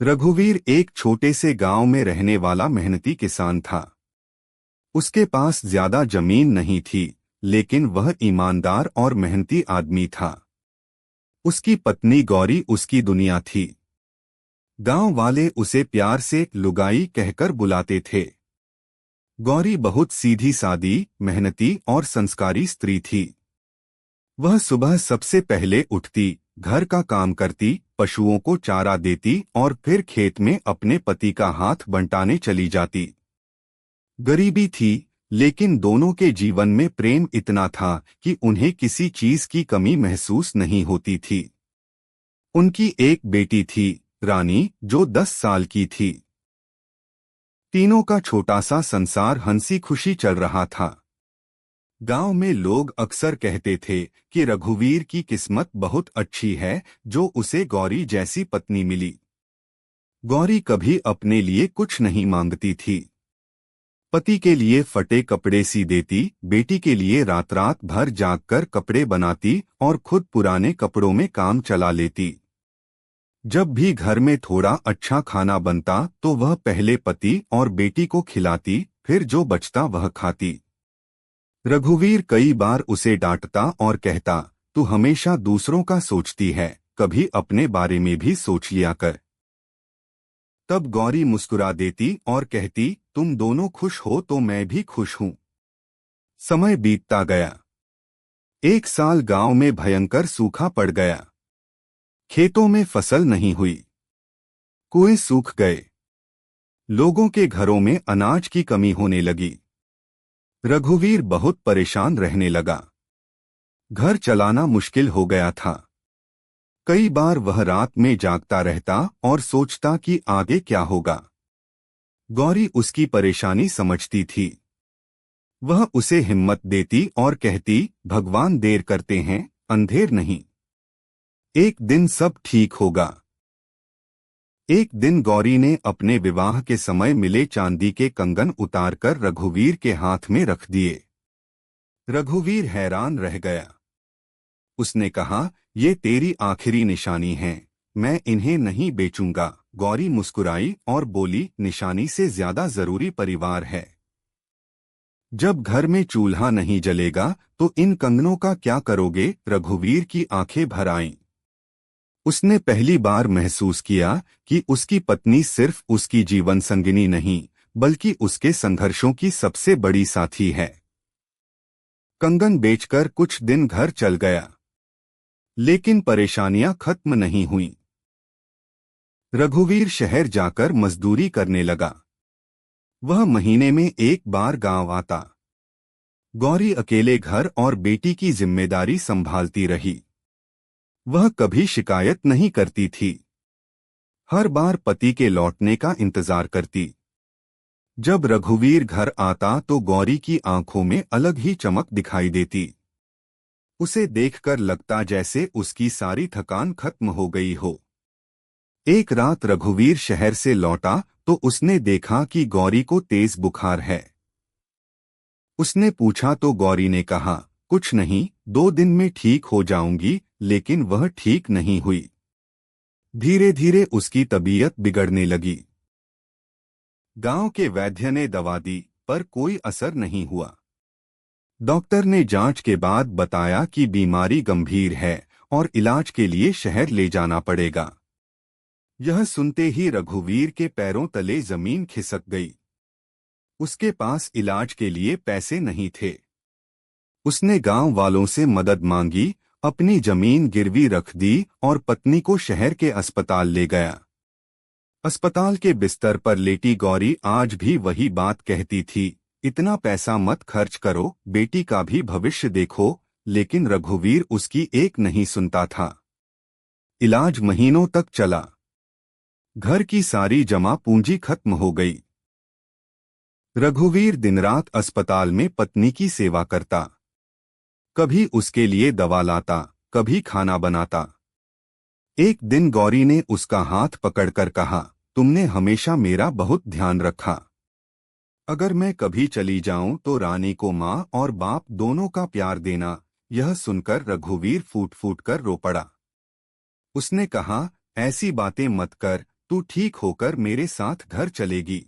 रघुवीर एक छोटे से गांव में रहने वाला मेहनती किसान था। उसके पास ज्यादा जमीन नहीं थी, लेकिन वह ईमानदार और मेहनती आदमी था। उसकी पत्नी गौरी उसकी दुनिया थी। गांव वाले उसे प्यार से लुगाई कहकर बुलाते थे। गौरी बहुत सीधी सादी, मेहनती और संस्कारी स्त्री थी। वह सुबह सबसे पहले उठती, घर का काम करती, पशुओं को चारा देती और फिर खेत में अपने पति का हाथ बंटाने चली जाती। गरीबी थी, लेकिन दोनों के जीवन में प्रेम इतना था कि उन्हें किसी चीज की कमी महसूस नहीं होती थी। उनकी एक बेटी थी, रानी, जो 10 साल की थी। तीनों का छोटा सा संसार हंसी खुशी चल रहा था। गांव में लोग अक्सर कहते थे कि रघुवीर की किस्मत बहुत अच्छी है जो उसे गौरी जैसी पत्नी मिली। गौरी कभी अपने लिए कुछ नहीं मांगती थी। पति के लिए फटे कपड़े सी देती, बेटी के लिए रात रात भर जागकर कपड़े बनाती और खुद पुराने कपड़ों में काम चला लेती। जब भी घर में थोड़ा अच्छा खाना बनता तो वह पहले पति और बेटी को खिलाती, फिर जो बचता वह खाती। रघुवीर कई बार उसे डांटता और कहता, तू हमेशा दूसरों का सोचती है, कभी अपने बारे में भी सोच लिया कर। तब गौरी मुस्कुरा देती और कहती, तुम दोनों खुश हो तो मैं भी खुश हूं। समय बीतता गया। एक साल गांव में भयंकर सूखा पड़ गया। खेतों में फसल नहीं हुई। कुएं सूख गए। लोगों के घरों में अनाज की कमी होने लगी। रघुवीर बहुत परेशान रहने लगा। घर चलाना मुश्किल हो गया था। कई बार वह रात में जागता रहता और सोचता कि आगे क्या होगा। गौरी उसकी परेशानी समझती थी। वह उसे हिम्मत देती और कहती, भगवान देर करते हैं, अंधेर नहीं। एक दिन सब ठीक होगा। एक दिन गौरी ने अपने विवाह के समय मिले चांदी के कंगन उतारकर रघुवीर के हाथ में रख दिए। रघुवीर हैरान रह गया। उसने कहा, ये तेरी आखिरी निशानी है, मैं इन्हें नहीं बेचूंगा। गौरी मुस्कुराई और बोली, निशानी से ज्यादा जरूरी परिवार है। जब घर में चूल्हा नहीं जलेगा तो इन कंगनों का क्या करोगे? रघुवीर की आंखें भर आईं। उसने पहली बार महसूस किया कि उसकी पत्नी सिर्फ उसकी जीवन संगिनी नहीं, बल्कि उसके संघर्षों की सबसे बड़ी साथी है। कंगन बेचकर कुछ दिन घर चल गया, लेकिन परेशानियां खत्म नहीं हुईं। रघुवीर शहर जाकर मजदूरी करने लगा। वह महीने में एक बार गांव आता। गौरी अकेले घर और बेटी की जिम्मेदारी संभालती रही। वह कभी शिकायत नहीं करती थी। हर बार पति के लौटने का इंतजार करती। जब रघुवीर घर आता तो गौरी की आंखों में अलग ही चमक दिखाई देती। उसे देखकर लगता जैसे उसकी सारी थकान खत्म हो गई हो। एक रात रघुवीर शहर से लौटा तो उसने देखा कि गौरी को तेज बुखार है। उसने पूछा तो गौरी ने कहा, कुछ नहीं, 2 दिन में ठीक हो जाऊंगी। लेकिन वह ठीक नहीं हुई। धीरे धीरे उसकी तबीयत बिगड़ने लगी। गांव के वैद्य ने दवा दी, पर कोई असर नहीं हुआ। डॉक्टर ने जांच के बाद बताया कि बीमारी गंभीर है और इलाज के लिए शहर ले जाना पड़ेगा। यह सुनते ही रघुवीर के पैरों तले जमीन खिसक गई। उसके पास इलाज के लिए पैसे नहीं थे। उसने गांव वालों से मदद मांगी, अपनी जमीन गिरवी रख दी और पत्नी को शहर के अस्पताल ले गया। अस्पताल के बिस्तर पर लेटी गौरी आज भी वही बात कहती थी, इतना पैसा मत खर्च करो, बेटी का भी भविष्य देखो। लेकिन रघुवीर उसकी एक नहीं सुनता था। इलाज महीनों तक चला। घर की सारी जमा पूंजी खत्म हो गई। रघुवीर दिन रात अस्पताल में पत्नी की सेवा करता। कभी उसके लिए दवा लाता, कभी खाना बनाता। एक दिन गौरी ने उसका हाथ पकड़कर कहा, तुमने हमेशा मेरा बहुत ध्यान रखा। अगर मैं कभी चली जाऊं तो रानी को माँ और बाप दोनों का प्यार देना। यह सुनकर रघुवीर फूट फूट कर रो पड़ा। उसने कहा, ऐसी बातें मत कर, तू ठीक होकर मेरे साथ घर चलेगी।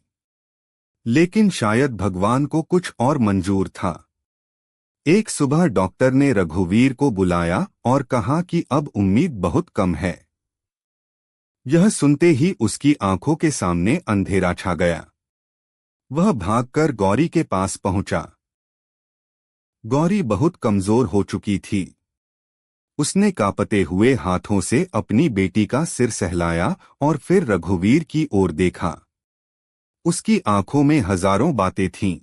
लेकिन शायद भगवान को कुछ और मंजूर था। एक सुबह डॉक्टर ने रघुवीर को बुलाया और कहा कि अब उम्मीद बहुत कम है। यह सुनते ही उसकी आंखों के सामने अंधेरा छा गया। वह भागकर गौरी के पास पहुंचा। गौरी बहुत कमजोर हो चुकी थी। उसने कांपते हुए हाथों से अपनी बेटी का सिर सहलाया और फिर रघुवीर की ओर देखा। उसकी आंखों में हजारों बातें थीं।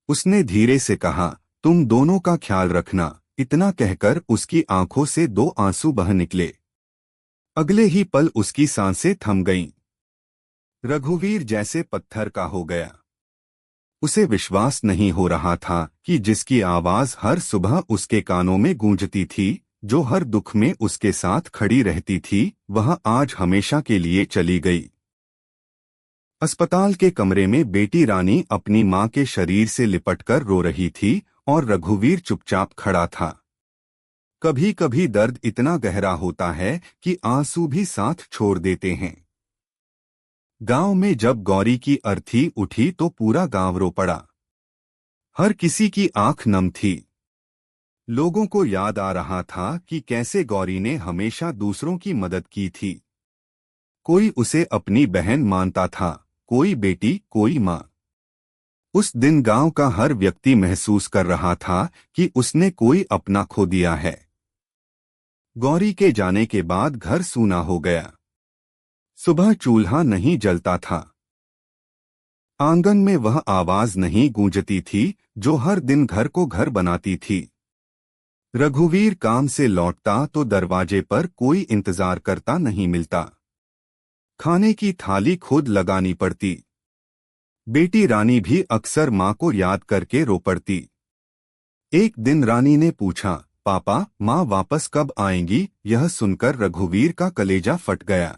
उसने धीरे से कहा, तुम दोनों का ख्याल रखना। इतना कहकर उसकी आंखों से 2 आंसू बह निकले। अगले ही पल उसकी सांसें थम गईं। रघुवीर जैसे पत्थर का हो गया। उसे विश्वास नहीं हो रहा था कि जिसकी आवाज हर सुबह उसके कानों में गूंजती थी, जो हर दुख में उसके साथ खड़ी रहती थी, वह आज हमेशा के लिए चली गई। अस्पताल के कमरे में बेटी रानी अपनी मां के शरीर से लिपटकर रो रही थी और रघुवीर चुपचाप खड़ा था। कभी कभी दर्द इतना गहरा होता है कि आंसू भी साथ छोड़ देते हैं। गांव में जब गौरी की अर्थी उठी तो पूरा गांव रो पड़ा। हर किसी की आंख नम थी। लोगों को याद आ रहा था कि कैसे गौरी ने हमेशा दूसरों की मदद की थी। कोई उसे अपनी बहन मानता था, कोई बेटी, कोई मां। उस दिन गांव का हर व्यक्ति महसूस कर रहा था कि उसने कोई अपना खो दिया है। गौरी के जाने के बाद घर सूना हो गया। सुबह चूल्हा नहीं जलता था। आंगन में वह आवाज नहीं गूंजती थी जो हर दिन घर को घर बनाती थी। रघुवीर काम से लौटता तो दरवाजे पर कोई इंतजार करता नहीं मिलता। खाने की थाली खुद लगानी पड़ती। बेटी रानी भी अक्सर मां को याद करके रो पड़ती। एक दिन रानी ने पूछा, पापा, मां वापस कब आएंगी? यह सुनकर रघुवीर का कलेजा फट गया।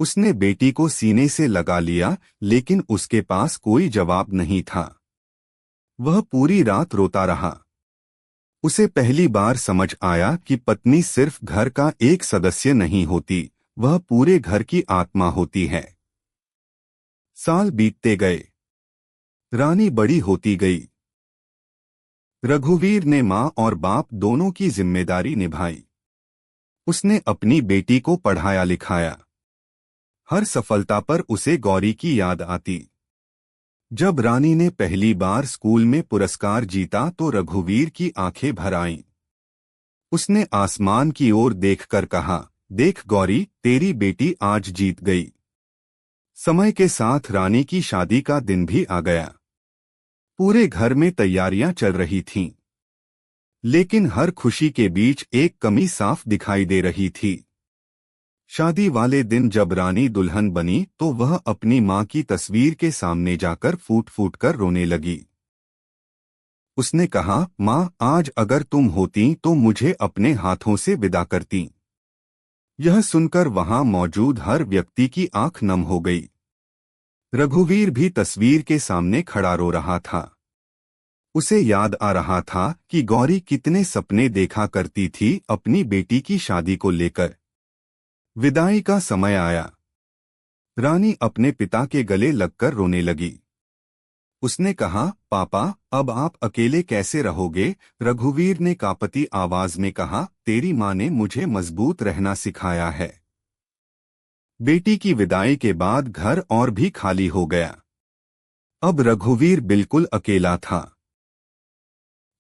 उसने बेटी को सीने से लगा लिया, लेकिन उसके पास कोई जवाब नहीं था। वह पूरी रात रोता रहा। उसे पहली बार समझ आया कि पत्नी सिर्फ घर का एक सदस्य नहीं होती, वह पूरे घर की आत्मा होती है। साल बीतते गए। रानी बड़ी होती गई। रघुवीर ने मां और बाप दोनों की जिम्मेदारी निभाई। उसने अपनी बेटी को पढ़ाया लिखाया। हर सफलता पर उसे गौरी की याद आती। जब रानी ने पहली बार स्कूल में पुरस्कार जीता तो रघुवीर की आंखें भर आईं। उसने आसमान की ओर देखकर कहा, देख गौरी, तेरी बेटी आज जीत गई। समय के साथ रानी की शादी का दिन भी आ गया। पूरे घर में तैयारियां चल रही थीं। लेकिन हर खुशी के बीच एक कमी साफ दिखाई दे रही थी। शादी वाले दिन जब रानी दुल्हन बनी तो वह अपनी मां की तस्वीर के सामने जाकर फूट फूट कर रोने लगी। उसने कहा, मां, आज अगर तुम होती तो मुझे अपने हाथों से विदा करती। यह सुनकर वहां मौजूद हर व्यक्ति की आंख नम हो गई। रघुवीर भी तस्वीर के सामने खड़ा रो रहा था। उसे याद आ रहा था कि गौरी कितने सपने देखा करती थी अपनी बेटी की शादी को लेकर। विदाई का समय आया। रानी अपने पिता के गले लगकर रोने लगी। उसने कहा, पापा, अब आप अकेले कैसे रहोगे? रघुवीर ने कांपती आवाज में कहा, तेरी मां ने मुझे मजबूत रहना सिखाया है। बेटी की विदाई के बाद घर और भी खाली हो गया। अब रघुवीर बिल्कुल अकेला था।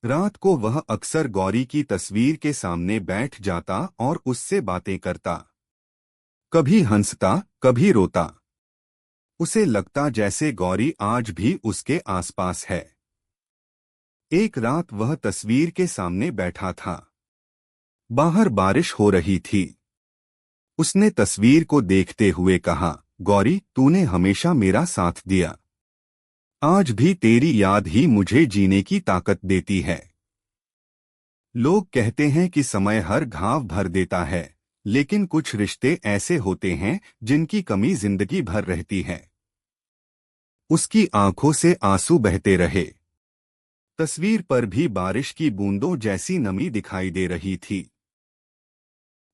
रात को वह अक्सर गौरी की तस्वीर के सामने बैठ जाता और उससे बातें करता। कभी हंसता, कभी रोता। उसे लगता जैसे गौरी आज भी उसके आसपास है। एक रात वह तस्वीर के सामने बैठा था। बाहर बारिश हो रही थी। उसने तस्वीर को देखते हुए कहा, गौरी, तूने हमेशा मेरा साथ दिया। आज भी तेरी याद ही मुझे जीने की ताकत देती है। लोग कहते हैं कि समय हर घाव भर देता है, लेकिन कुछ रिश्ते ऐसे होते हैं जिनकी कमी जिंदगी भर रहती है। उसकी आंखों से आंसू बहते रहे। तस्वीर पर भी बारिश की बूंदों जैसी नमी दिखाई दे रही थी।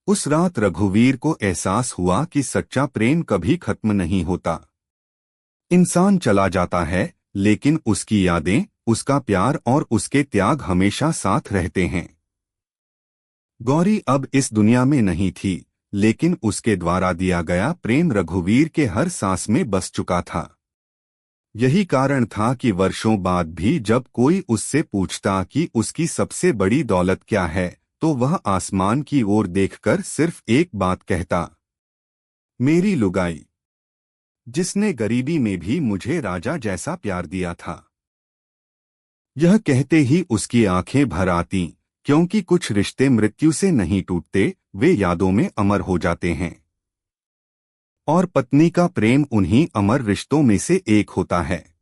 उस रात रघुवीर को एहसास हुआ कि सच्चा प्रेम कभी खत्म नहीं होता। इंसान चला जाता है, लेकिन उसकी यादें, उसका प्यार और उसके त्याग हमेशा साथ रहते हैं। गौरी अब इस दुनिया में नहीं थी, लेकिन उसके द्वारा दिया गया प्रेम रघुवीर के हर सांस में बस चुका था। यही कारण था कि वर्षों बाद भी जब कोई उससे पूछता कि उसकी सबसे बड़ी दौलत क्या है, तो वह आसमान की ओर देखकर सिर्फ एक बात कहता, मेरी लुगाई, जिसने गरीबी में भी मुझे राजा जैसा प्यार दिया था। यह कहते ही उसकी आंखें भर आतीं, क्योंकि कुछ रिश्ते मृत्यु से नहीं टूटते, वे यादों में अमर हो जाते हैं। और पत्नी का प्रेम उन्हीं अमर रिश्तों में से एक होता है।